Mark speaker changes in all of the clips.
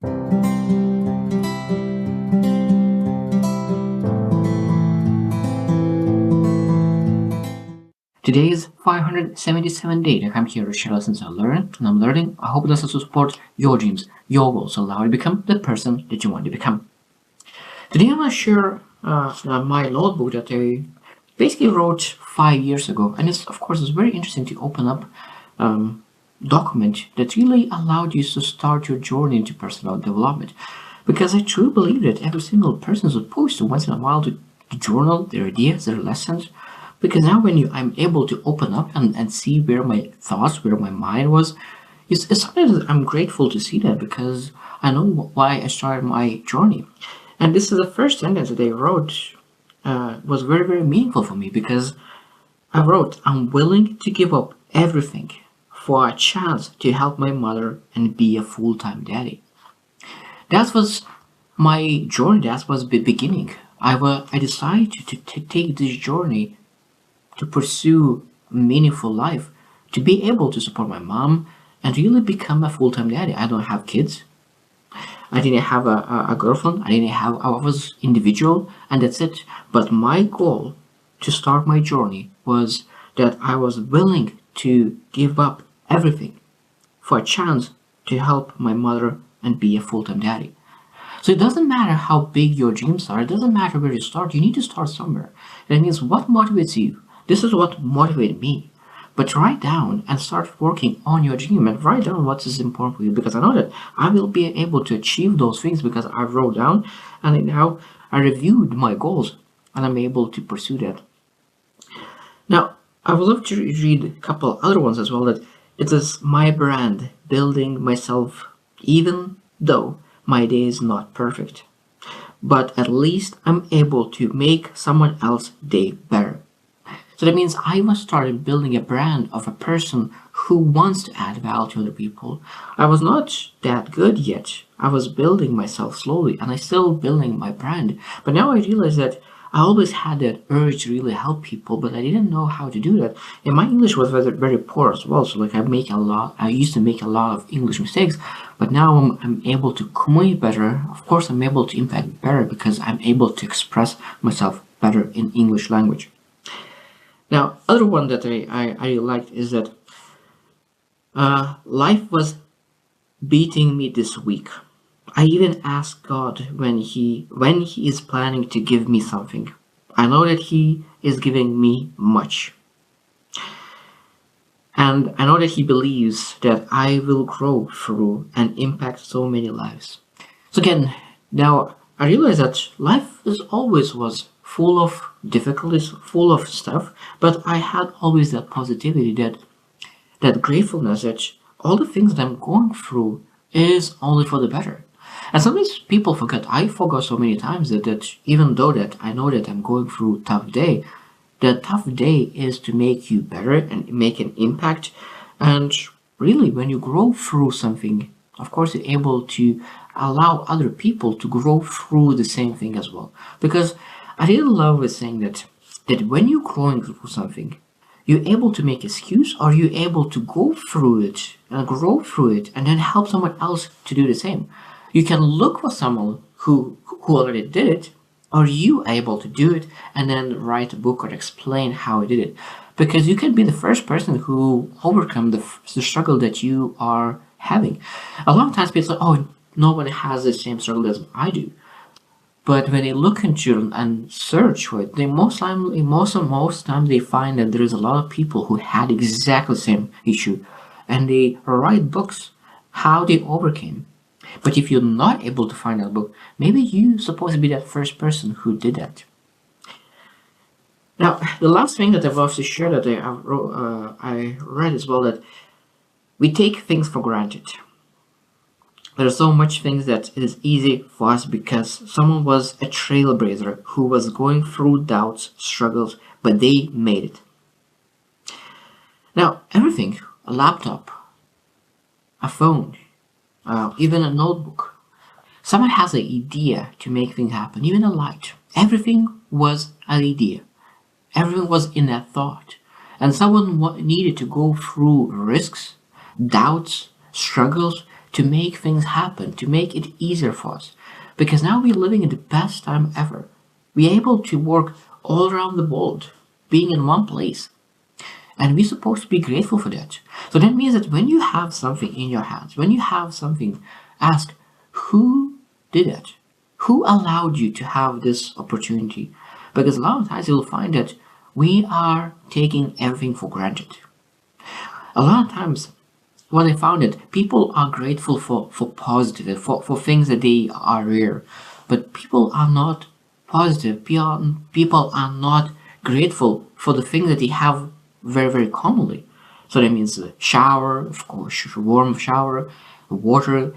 Speaker 1: Today is 577 day that I'm here to share lessons I learned and I'm learning. I hope this will support your dreams, your goals, allow you to become the person that you want to become. Today I'm going to share my notebook that I basically wrote 5 years ago, and it's very interesting to open up document that really allowed you to start your journey into personal development. Because I truly believe that every single person is supposed to once in a while to journal their ideas, their lessons. Because now when I'm able to open up and see where my thoughts, where my mind was, it's something that I'm grateful to see that because I know why I started my journey. And this is the first sentence that I wrote was very, very meaningful for me because I wrote, I'm willing to give up everything for a chance to help my mother and be a full-time daddy. That was my journey. That was the beginning. I decided to take this journey to pursue a meaningful life, to be able to support my mom and really become a full-time daddy. I don't have kids. I didn't have a girlfriend. I was individual and that's it. But my goal to start my journey was that I was willing to give up everything for a chance to help my mother and be a full-time daddy. So it doesn't matter how big your dreams are, it doesn't matter where you start, you need to start somewhere. That means what motivates you? This is what motivated me. But write down and start working on your dream and write down what is important for you because I know that I will be able to achieve those things because I wrote down and now I reviewed my goals and I'm able to pursue that. Now, I would love to read a couple other ones as well that it is my brand building myself even though my day is not perfect. But at least I'm able to make someone else's day better. So that means I was started building a brand of a person who wants to add value to other people. I was not that good yet. I was building myself slowly and I still building my brand. But now I realize that I always had that urge to really help people, but I didn't know how to do that. And my English was very, very poor as well. So like I used to make a lot of English mistakes, but now I'm able to communicate better. Of course, I'm able to impact better because I'm able to express myself better in English language. Now, other one that I liked is that life was beating me this week. I even asked God when he is planning to give me something. I know that he is giving me much. And I know that he believes that I will grow through and impact so many lives. So again, now I realize that life is always was full of difficulties, full of stuff, but I had always that positivity, that gratefulness that all the things that I'm going through is only for the better. And sometimes people forget. I forgot so many times that even though that I know that I'm going through a tough day, the tough day is to make you better and make an impact. And really, when you grow through something, of course, you're able to allow other people to grow through the same thing as well. Because I really love the saying that when you're growing through something, you're able to make excuse or you're able to go through it and grow through it and then help someone else to do the same. You can look for someone who already did it or you are able to do it and then write a book or explain how you did it. Because you can be the first person who overcome the struggle that you are having. A lot of times people say, oh, nobody has the same struggle as I do. But when they look into it and search for it, they most times they find that there is a lot of people who had exactly the same issue, and they write books how they overcame. But if you're not able to find that book, maybe you're supposed to be that first person who did that. Now, the last thing that I want to share that I read as well that we take things for granted. There's so much things that it is easy for us because someone was a trailblazer who was going through doubts, struggles, but they made it. Now, everything, a laptop, a phone, even a notebook. Someone has an idea to make things happen, even a light. Everything was an idea. Everything was in that thought. And someone needed to go through risks, doubts, struggles to make things happen, to make it easier for us. Because now we're living in the best time ever. We're able to work all around the world, being in one place. And we're supposed to be grateful for that. So that means that when you have something in your hands, when you have something, ask, who did it? Who allowed you to have this opportunity? Because a lot of times you'll find that we are taking everything for granted. A lot of times, what I found that people are grateful for positive, for things that they are rare. But people are not positive. People are not grateful for the things that they have very, very commonly. So that means a shower, of course, warm shower, water,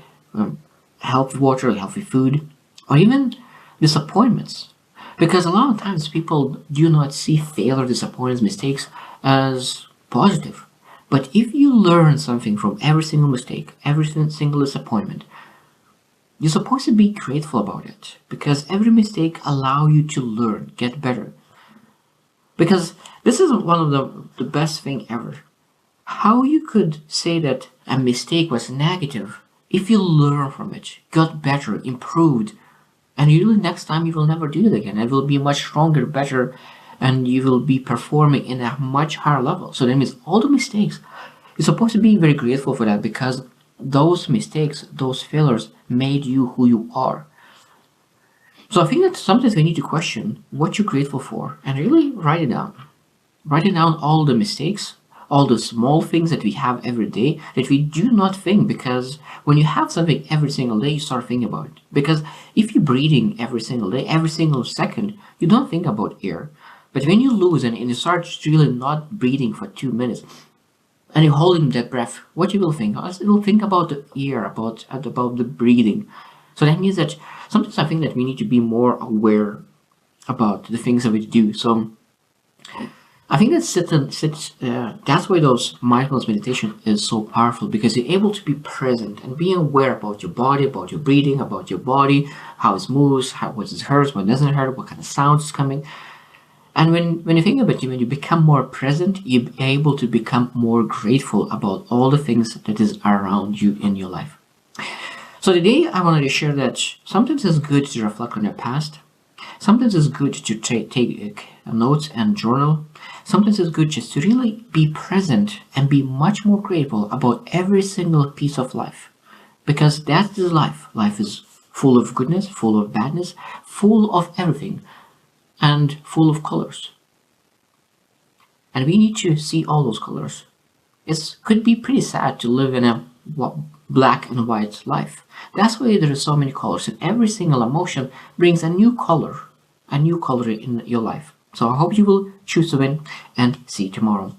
Speaker 1: healthy food, or even disappointments. Because a lot of times people do not see failure, disappointments, mistakes as positive. But if you learn something from every single mistake, every single disappointment, you're supposed to be grateful about it. Because every mistake allows you to learn, get better. Because this is one of the best thing ever. How you could say that a mistake was negative if you learn from it, got better, improved, and usually next time you will never do it again. It will be much stronger, better, and you will be performing in a much higher level. So that means all the mistakes, you're supposed to be very grateful for that because those mistakes, those failures made you who you are. So I think that sometimes we need to question what you're grateful for and really write it down. Write it down all the mistakes, all the small things that we have every day that we do not think, because when you have something every single day, you start thinking about it. Because if you're breathing every single day, every single second, you don't think about air. But when you lose and you start really not breathing for 2 minutes and you're holding that breath, what you will think? You will think about the air, about the breathing. So that means that sometimes I think that we need to be more aware about the things that we do. So I think that's why those mindfulness meditation is so powerful, because you're able to be present and be aware about your body, about your breathing, about your body, how it moves, what it hurts, what doesn't hurt, what kind of sounds is coming. And when you think about it, when you become more present, you're able to become more grateful about all the things that is around you in your life. So today I wanted to share that sometimes it's good to reflect on your past. Sometimes it's good to take notes and journal. Sometimes it's good just to really be present and be much more grateful about every single piece of life. Because that is life. Life is full of goodness, full of badness, full of everything, and full of colors. And we need to see all those colors. It could be pretty sad to live in a black and white life. That's why there are so many colors, and every single emotion brings a new color in your life. So I hope you will choose to win, and see you tomorrow.